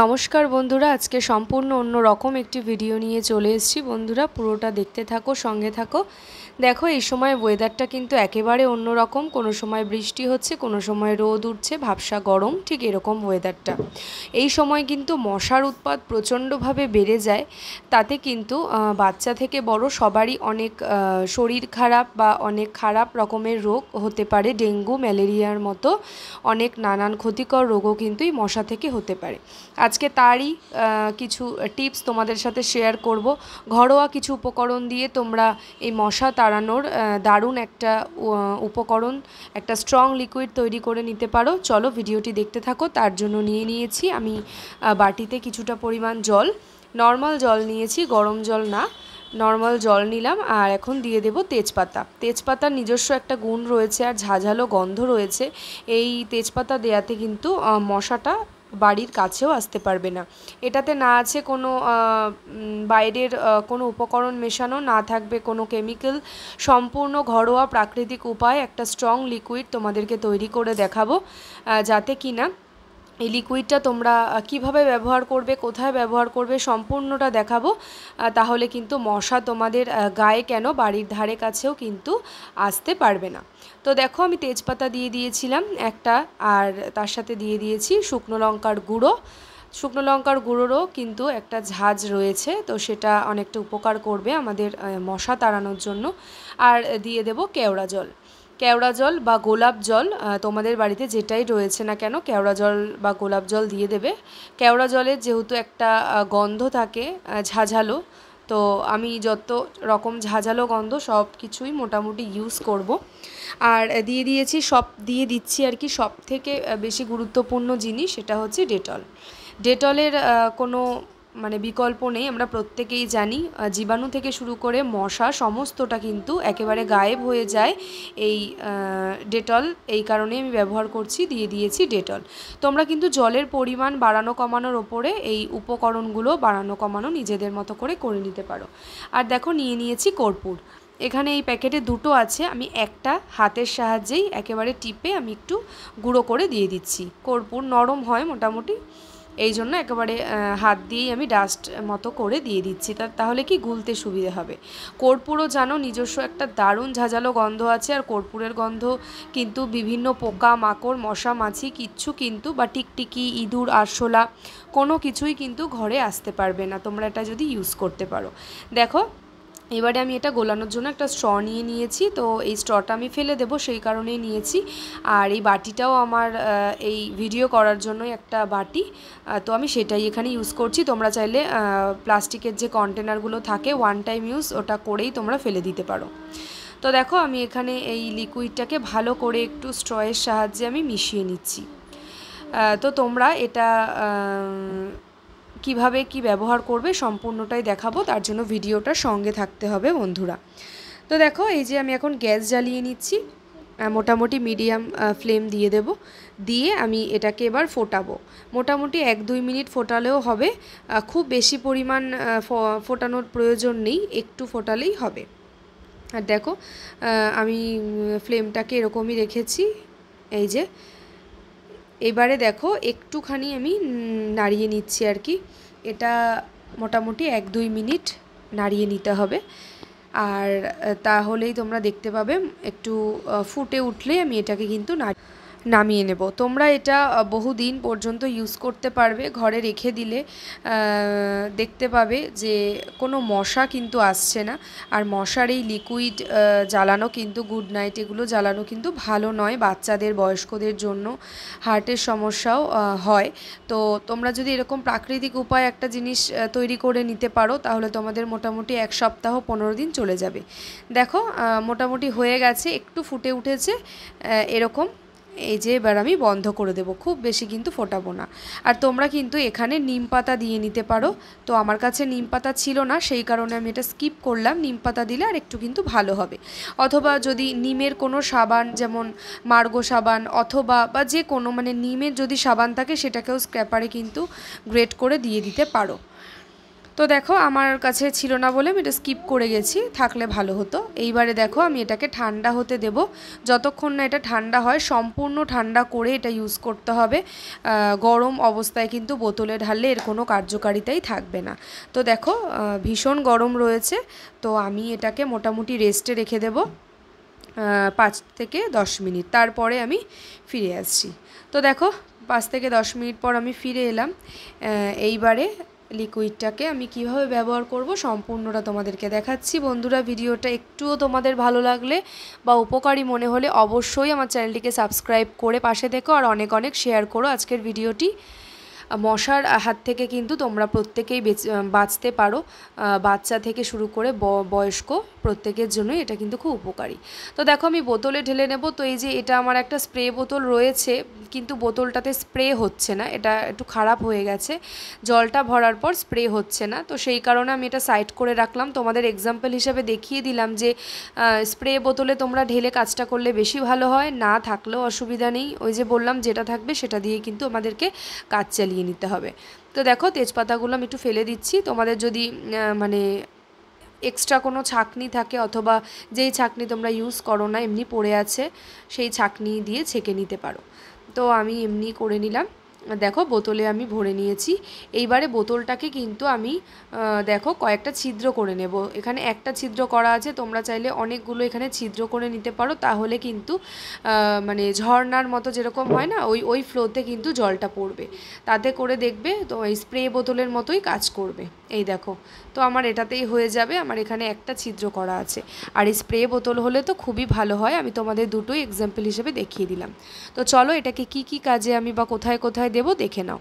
নমস্কার বন্ধুরা, আজকে সম্পূর্ণ অন্য রকম একটি ভিডিও নিয়ে চলে এসেছি। বন্ধুরা পুরোটা দেখতে থাকো, সঙ্গে থাকো। দেখো এই সময় ওয়েদারটা কিন্তু একেবারে অন্য রকম। কোনো সময় বৃষ্টি হচ্ছে, কোনো সময় রোদ উঠছে, ভাবসা গরম, ঠিক এরকম ওয়েদারটা। এই সময় কিন্তু মশার উৎপাত প্রচণ্ডভাবে বেড়ে যায়। তাতে কিন্তু বাচ্চা থেকে বড় সবারই অনেক শরীর খারাপ বা অনেক খারাপ রকমের রোগ হতে পারে। ডেঙ্গু, ম্যালেরিয়ার মতো অনেক নানান ক্ষতিকর রোগও কিন্তু এই মশা থেকে হতে পারে। আজকে তারই কিছু টিপস তোমাদের সাথে শেয়ার করব। ঘরোয়া কিছু উপকরণ দিয়ে তোমরা এই মশা তাড়ানোর দারুণ একটা উপকরণ, একটা স্ট্রং লিকুইড তৈরি করে নিতে পারো। চলো ভিডিওটি দেখতে থাকো। তার জন্য নিয়েছি আমি বাটিতে কিছুটা পরিমাণ জল, নর্মাল জল নিয়েছি, গরম জল না, নর্মাল জল নিলাম। আর এখন দিয়ে দেব তেজপাতা। তেজপাতার নিজস্ব একটা গুণ রয়েছে আর ঝাঁঝালো গন্ধ রয়েছে। এই তেজপাতা দেওয়াতে কিন্তু মশাটা বাড়ির কাছেও আসতে পারবে না। এটাতে না আছে কোনো বাইরের কোনো উপকরণ মেশানো, না থাকবে কোনো কেমিক্যাল। সম্পূর্ণ ঘরোয়া প্রাকৃতিক উপায় একটা স্ট্রং লিকুইড তোমাদেরকে তৈরি করে দেখাবো, যাতে কি না এই লিকুইডটা তোমরা কিভাবে ব্যবহার করবে, কোথায় ব্যবহার করবে, সম্পূর্ণটা দেখাবো। তাহলে কিন্তু মশা তোমাদের গায়ে কেন, বাড়ির ধারে কাছেও কিন্তু আসতে পারবে না। তো দেখো আমি তেজপাতা দিয়ে দিয়েছিলাম একটা, আর তার সাথে দিয়ে দিয়েছি শুকনো লঙ্কার গুঁড়ো। শুকনো লঙ্কার গুঁড়োরও কিন্তু একটা ঝাঁজ রয়েছে, তো সেটা অনেকটা উপকার করবে আমাদের মশা তাড়ানোর জন্য। আর দিয়ে দেব কেওড়া জল। কেওড়া জল বা গোলাপ জল, তোমাদের বাড়িতে যেটাই রয়েছে না কেন কেওড়া জল বা গোলাপ জল দিয়ে দেবে। কেওড়া জলের যেহেতু একটা গন্ধ থাকে ঝাঁঝালো, তো আমি যত রকম ঝাঁঝালো গন্ধ সব কিছুই মোটামুটি ইউজ করব। আর দিয়ে দিচ্ছি আর কি সব থেকে বেশি গুরুত্বপূর্ণ জিনিস, সেটা হচ্ছে ডেটল। ডেটলের কোনো বিকল্প নেই। আমরা প্রত্যেকেই জানি জীবাণু থেকে শুরু করে মশা সমস্তটা কিন্তু একেবারে গায়েব হয়ে যায় এই ডেটল। এই কারণে আমি ব্যবহার করছি, দিয়ে দিয়েছি ডেটল। তোমরা কিন্তু জলের পরিমাণ বাড়ানো কমানোর ওপরে এই উপকরণগুলো বাড়ানো কমানো নিজেদের মতো করে নিতে পারো। আর দেখো নিয়েছি কর্পূর। এখানে এই প্যাকেটে দুটো আছে, আমি একটা হাতের সাহায্যেই একেবারে টিপে আমি একটু গুঁড়ো করে দিয়ে দিচ্ছি। কর্পূর নরম হয় মোটামুটি, এই জন্য একেবারে হাত দিয়েই আমি ডাস্ট মতো করে দিয়ে দিচ্ছি, তাহলে কি গুলতে সুবিধে হবে। কর্পূরও জানো নিজস্ব একটা দারুণ ঝাঁঝালো গন্ধ আছে। আর কর্পূরের গন্ধ কিন্তু বিভিন্ন পোকা মাকড়, মশা মাছি কিচ্ছু কিন্তু, বা টিকটিকি, ইঁদুর, আরশোলা কোনো কিছুই কিন্তু ঘরে আসতে পারবে না তোমরা এটা যদি ইউজ করতে পারো। দেখো এবারে আমি এটা গোলানোর জন্য একটা স্ট্র নিয়েছি, তো এই স্ট্রটা আমি ফেলে দেবো সেই কারণেই নিয়েছি। আর এই বাটিটাও আমার এই ভিডিও করার জন্য একটা বাটি, তো আমি সেটাই এখানে ইউজ করছি। তোমরা চাইলে প্লাস্টিকের যে কন্টেনারগুলো থাকে ওয়ান টাইম ইউজ, ওটা করেই তোমরা ফেলে দিতে পারো। তো দেখো আমি এখানে এই লিকুইডটাকে ভালো করে একটু স্ট্রয়ের সাহায্যে আমি মিশিয়ে নিচ্ছি। তো তোমরা এটা কিভাবে কি ব্যবহার করবে সম্পূর্ণটাই দেখাবো, তার জন্য ভিডিওটা সঙ্গে থাকতে হবে বন্ধুরা। তো দেখো এই যে আমি এখন গ্যাস জ্বালিয়ে নিচ্ছি, মোটামুটি মিডিয়াম ফ্লেম দিয়ে দেব। দিয়ে আমি এটাকে এবার ফোটাবো। মোটামুটি 1-2 মিনিট ফোটালেও হবে, খুব বেশি পরিমাণ ফোটানোর প্রয়োজন নেই, একটু ফোটালেই হবে। আর দেখো আমি ফ্লেমটাকে এরকমই রেখেছি। এই যে এবারে দেখো একটুখানি আমি নাড়িয়ে নিচ্ছি আর কি। এটা মোটামুটি 1-2 মিনিট নাড়িয়ে নিতে হবে। আর তাহলেই তোমরা দেখতে পাবে একটু ফুটে উঠলে আমি এটাকে কিন্তু নামিয়ে নেব। তোমরা এটা বহুদিন পর্যন্ত ইউজ করতে পারবে, ঘরে রেখে দিলে দেখতে পাবে যে কোনো মশা কিন্তু আসছে না। আর মশার এই লিকুইড জ্বালানো কিন্তু, গুড নাইট এগুলো জ্বালানো কিন্তু ভালো নয় বাচ্চাদের, বয়স্কদের জন্য হার্টের সমস্যাও হয়। তো তোমরা যদি এরকম প্রাকৃতিক উপায়ে একটা জিনিস তৈরি করে নিতে পারো, তাহলে তোমাদের মোটামুটি 1 সপ্তাহ 15 দিন চলে যাবে। দেখো মোটামুটি হয়ে গেছে, একটু ফুটে উঠেছে এরকম। এই যে এবার আমি বন্ধ করে দেব, খুব বেশি কিন্তু ফোটাবো না। আর তোমরা কিন্তু এখানে নিম পাতা দিয়ে নিতে পারো, তো আমার কাছে নিম পাতা ছিল না সেই কারণে আমি এটা স্কিপ করলাম। নিম পাতা দিলে আর একটু কিন্তু ভালো হবে। অথবা যদি নিমের কোনো সাবান, যেমন মার্গো সাবান, অথবা বা যে কোনো নিমের যদি সাবান থাকে সেটাকেও স্ক্র্যাপারে কিন্তু গ্রেট করে দিয়ে দিতে পারো। তো দেখো আমার কাছে ছিল না বলে আমি এটা স্কিপ করে গেছি, থাকলে ভালো হতো। এইবারে দেখো আমি এটাকে ঠান্ডা হতে দেব। যতক্ষণ না এটা ঠান্ডা হয় সম্পূর্ণ ঠান্ডা করে এটা ইউজ করতে হবে। গরম অবস্থায় কিন্তু বোতলে ঢাললে এর কোনো কার্যকারিতাই থাকবে না। তো দেখো ভীষণ গরম রয়েছে, তো আমি এটাকে মোটামুটি রেস্টে রেখে দেব 5 থেকে 10 মিনিট, তারপরে আমি ফিরে আসছি। তো দেখো 5 থেকে 10 মিনিট পর আমি ফিরে এলাম। এইবারে লিকুইডটাকে আমি কিভাবে ব্যবহার করব সম্পূর্ণটা তোমাদেরকে দেখাচ্ছি। বন্ধুরা, ভিডিওটা একটুও তোমাদের ভালো লাগলে বা উপকারী মনে হলে অবশ্যই আমার চ্যানেলটিকে সাবস্ক্রাইব করে পাশে থেকো আর অনেক অনেক শেয়ার করো আজকের ভিডিওটি। মশার হাত থেকে কিন্তু তোমরা প্রত্যেকেই বাঁচতে পারো, বাচ্চা থেকে শুরু করে বয়স্ক প্রত্যেকের জন্যই এটা কিন্তু খুব উপকারী। তো দেখো আমি বোতলে ঢেলে নেব। তো এই যে এটা আমার একটা স্প্রে বোতল রয়েছে, কিন্তু বোতলটাতে স্প্রে হচ্ছে না, এটা একটু খারাপ হয়ে গেছে, জলটা ভরার পর স্প্রে হচ্ছে না। তো সেই কারণে আমি এটা সাইড করে রাখলাম, তোমাদের এক্সাম্পল হিসাবে দেখিয়ে দিলাম যে স্প্রে বোতলে তোমরা ঢেলে কাজটা করলে বেশি ভালো হয়, না থাকলেও অসুবিধা নেই, ওই যে বললাম যেটা থাকবে সেটা দিয়ে কিন্তু আমাদেরকে কাজ চালিয়ে নিতে হবে। তো দেখো তেজপাতাগুলো আমি একটু ফেলে দিচ্ছি। তোমাদের যদি মানে এক্সট্রা কোনো ছাঁকনি থাকে অথবা যেই ছাঁকনি তোমরা ইউজ করো না এমনি পড়ে আছে, সেই ছাঁকনি দিয়ে ছেঁকে নিতে পারো। তো আমি এমনি করে নিলাম। দেখো বোতলে আমি ভরে নিয়েছি। এইবারে বোতলটাকে কিন্তু আমি দেখো কয়েকটা ছিদ্র করে নেব। এখানে একটা ছিদ্র করা আছে, তোমরা চাইলে অনেকগুলো এখানে ছিদ্র করে নিতে পারো, তাহলে কিন্তু মানে ঝর্নার মতো যেরকম হয় না ওই ফ্লোতে কিন্তু জলটা পড়বে, তাতে করে দেখবে তো এই স্প্রে বোতলের মতোই কাজ করবে। এই দেখো, তো আমার এটাতেই হয়ে যাবে, আমার এখানে একটা ছিদ্র করা আছে। আর এই স্প্রে বোতল হলে তো খুবই ভালো হয়, আমি তোমাদের দুটোই এক্সাম্পল হিসেবে দেখিয়ে দিলাম। তো চলো এটাকে কি কাজে আমি বা কোথায় কোথায় দেবো দেখে নাও।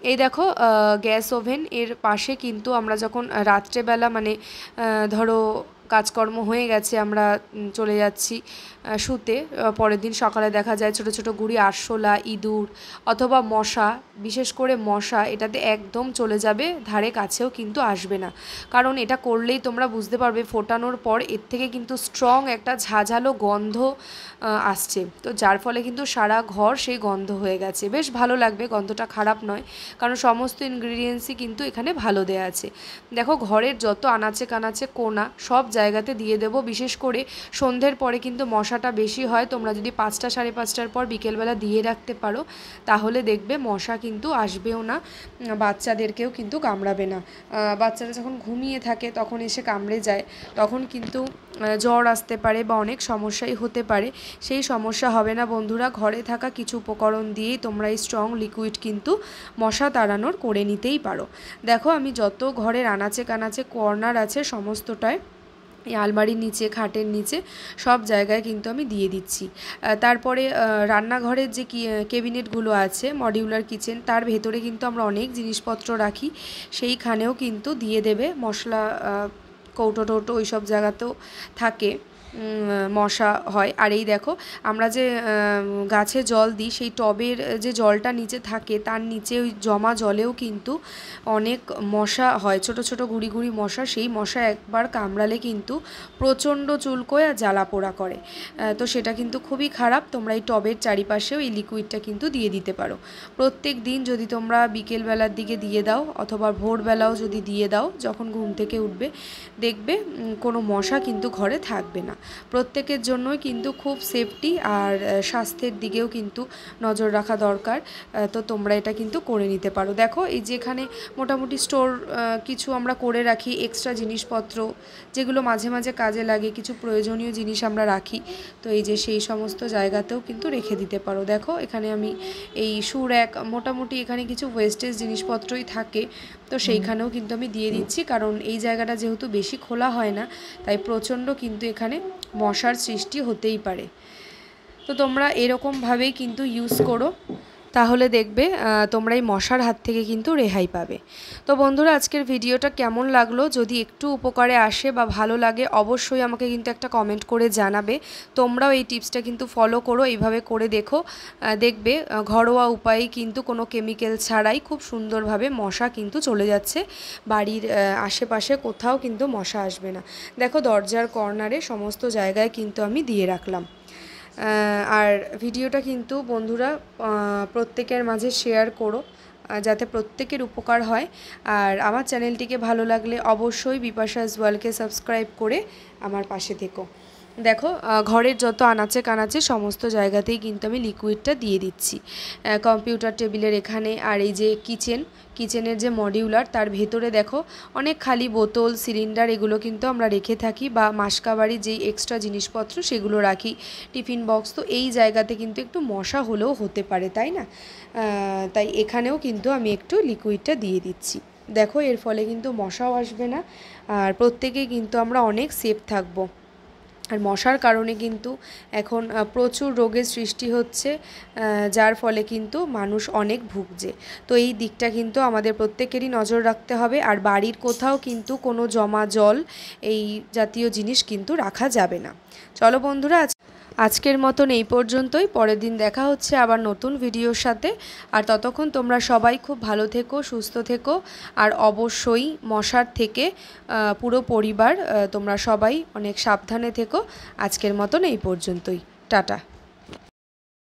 এই দেখো গ্যাস ওভেন এর পাশে কিন্তু আমরা যখন রাত্রেবেলা মানে ধরো কাজকর্ম হয়ে গেছে, আমরা চলে যাচ্ছি শুতে, পরের দিন সকালে দেখা যায় ছোট ছোট গুঁড়ি আরশোলা, ইঁদুর অথবা মশা, বিশেষ করে মশা এটাতে একদম চলে যাবে, ধারে কাছেও কিন্তু আসবে না। কারণ এটা করলেই তোমরা বুঝতে পারবে ফোটানোর পর এর থেকে কিন্তু স্ট্রং একটা ঝাঁঝালো গন্ধ আসছে, তো যার ফলে কিন্তু সারা ঘর সেই গন্ধ হয়ে গেছে। বেশ ভালো লাগবে, গন্ধটা খারাপ নয়, কারণ সমস্ত ইনগ্রিডিয়েন্টসই কিন্তু এখানে ভালো দেয়া আছে। দেখো ঘরের যত আনাচে কানাচে কোনা সব জায়গাতে দিয়ে দেবো। বিশেষ করে সন্ধ্যের পরে কিন্তু মশাটা বেশি হয়, তোমরা যদি 5টা 5:30টার পর বিকেলবেলা দিয়ে রাখতে পারো তাহলে দেখবে মশা কিন্তু আসবেও না, বাচ্চাদেরকেও কিন্তু কামড়াবে না। বাচ্চারা যখন ঘুমিয়ে থাকে তখন এসে কামড়ে যায়, তখন কিন্তু জ্বর আসতে পারে বা অনেক সমস্যাই হতে পারে। সেই সমস্যা হবে না বন্ধুরা, ঘরে থাকা কিছু উপকরণ দিয়েই তোমরা এই স্ট্রং লিকুইড কিন্তু মশা তাড়ানোর করে নিতেই পারো। দেখো আমি যত ঘরের আনাচে কানাচে কর্নার আছে সমস্তটায়, এই আলমারির নিচে, খাটের নিচে সব জায়গায় কিন্তু আমি দিয়ে দিচ্ছি। তারপরে রান্নাঘরের যে ক্যাবিনেটগুলো আছে, মডিউলার কিচেন, তার ভেতরে কিন্তু আমরা অনেক জিনিসপত্র রাখি, সেইখানেও কিন্তু দিয়ে দেবে। মশলা কৌটো টৌটো ওই সব জায়গাতেও থাকে, মশা হয়। আর এই দেখো আমরা যে গাছে জল দিই সেই টবের যে জলটা নিচে থাকে তার নিচে ওই জমা জলেও কিন্তু অনেক মশা হয়, ছোট ছোট গুড়ি গুড়ি মশা। সেই মশা একবার কামড়ালে কিন্তু প্রচণ্ড চুলকোয় আর জ্বালা পোড়া করে, তো সেটা কিন্তু খুবই খারাপ। তোমরা এই টবের চারিপাশেও এই লিকুইডটা কিন্তু দিয়ে দিতে পারো। প্রত্যেক দিন যদি তোমরা বিকেলবেলার দিকে দিয়ে দাও অথবা ভোরবেলাও যদি দিয়ে দাও যখন ঘুম থেকে উঠবে, দেখবে কোনো মশা কিন্তু ঘরে থাকবে না। প্রত্যেকের জন্যই কিন্তু খুব সেফটি আর স্বাস্থ্যের দিকেও কিন্তু নজর রাখা দরকার। তো তোমরা এটা কিন্তু করে নিতে পারো। দেখো এই যেখানে মোটামুটি স্টোর কিছু আমরা করে রাখি, এক্সট্রা জিনিসপত্র যেগুলো মাঝে মাঝে কাজে লাগে, কিছু প্রয়োজনীয় জিনিস আমরা রাখি, তো এই যে সেই সমস্ত জায়গাতেও কিন্তু রেখে দিতে পারো। দেখো এখানে আমি এই সুর‍্যাক, মোটামুটি এখানে কিছু ওয়েস্টেজ জিনিসপত্রই থাকে, তো সেইখানেও কিন্তু আমি দিয়ে দিচ্ছি, কারণ এই জায়গাটা যেহেতু বেশি খোলা হয় না তাই প্রচণ্ড কিন্তু এখানে মশার সৃষ্টি হতেই পারে। তো তোমরা এরকমভাবেই কিন্তু ইউজ করো, তাহলে দেখবে তোমরা এই মশার হাত থেকে কিন্তু রেহাই পাবে। তো বন্ধুরা আজকের ভিডিওটা কেমন লাগলো, যদি একটু উপকারে আসে বা ভালো লাগে অবশ্যই আমাকে কিন্তু একটা কমেন্ট করে জানাবে। তোমরাও এই টিপসটা কিন্তু ফলো করো, এইভাবে করে দেখো, দেখবে ঘরোয়া উপায়ে কিন্তু কোনো কেমিক্যাল ছাড়াই খুব সুন্দরভাবে মশা কিন্তু চলে যাচ্ছে, বাড়ির আশেপাশে কোথাও কিন্তু মশা আসবে না। দেখো দরজার কর্নারে সমস্ত জায়গায় কিন্তু আমি দিয়ে রাখলাম। আর ভিডিওটা কিন্তু বন্ধুরা প্রত্যেকের মাঝে শেয়ার করো, যাতে প্রত্যেকের উপকার হয়। আর আমার চ্যানেলটিকে ভালো লাগলে অবশ্যই বিপাশাস ওয়ার্ল্ডকে সাবস্ক্রাইব করে আমার পাশে থেকো। দেখো ঘরের যত আনাচে কানাচে সমস্ত জায়গাতেই কিন্তু আমি লিকুইডটা দিয়ে দিচ্ছি, কম্পিউটার টেবিলের এখানে। আর এই যে কিচেনের যে মডিউলার, তার ভেতরে দেখো অনেক খালি বোতল, সিলিন্ডার, এগুলো কিন্তু আমরা রেখে থাকি, বা মাসকাবাড়ি যেই এক্সট্রা জিনিসপত্র সেগুলো রাখি, টিফিন বক্স। তো এই জায়গাতে কিন্তু একটু মশা হলেও হতে পারে, তাই না? তাই এখানেও কিন্তু আমি একটু লিকুইডটা দিয়ে দিচ্ছি। দেখো এর ফলে কিন্তু মশাও আসবে না, আর প্রত্যেকেই কিন্তু আমরা অনেক সেফ থাকবো। আর মশার কারণে কিন্তু এখন প্রচুর রোগের সৃষ্টি হচ্ছে, যার ফলে কিন্তু মানুষ অনেক ভুগছে। তো এই দিকটা কিন্তু আমাদের প্রত্যেকেরই নজর রাখতে হবে। আর বাড়ির কোথাও কিন্তু কোনো জমা জল, এই জাতীয় জিনিস কিন্তু রাখা যাবে না। চলো বন্ধুরা, আজকের মতন এই পর্যন্তই। পরের দিন দেখা হচ্ছে আবার নতুন ভিডিওর সাথে। আর ততক্ষণ তোমরা সবাই খুব ভালো থেকো, সুস্থ থেকো, আর অবশ্যই মশার থেকে পুরো পরিবার তোমরা সবাই অনেক সাবধানে থেকো। আজকের মতন এই পর্যন্তই, টাটা।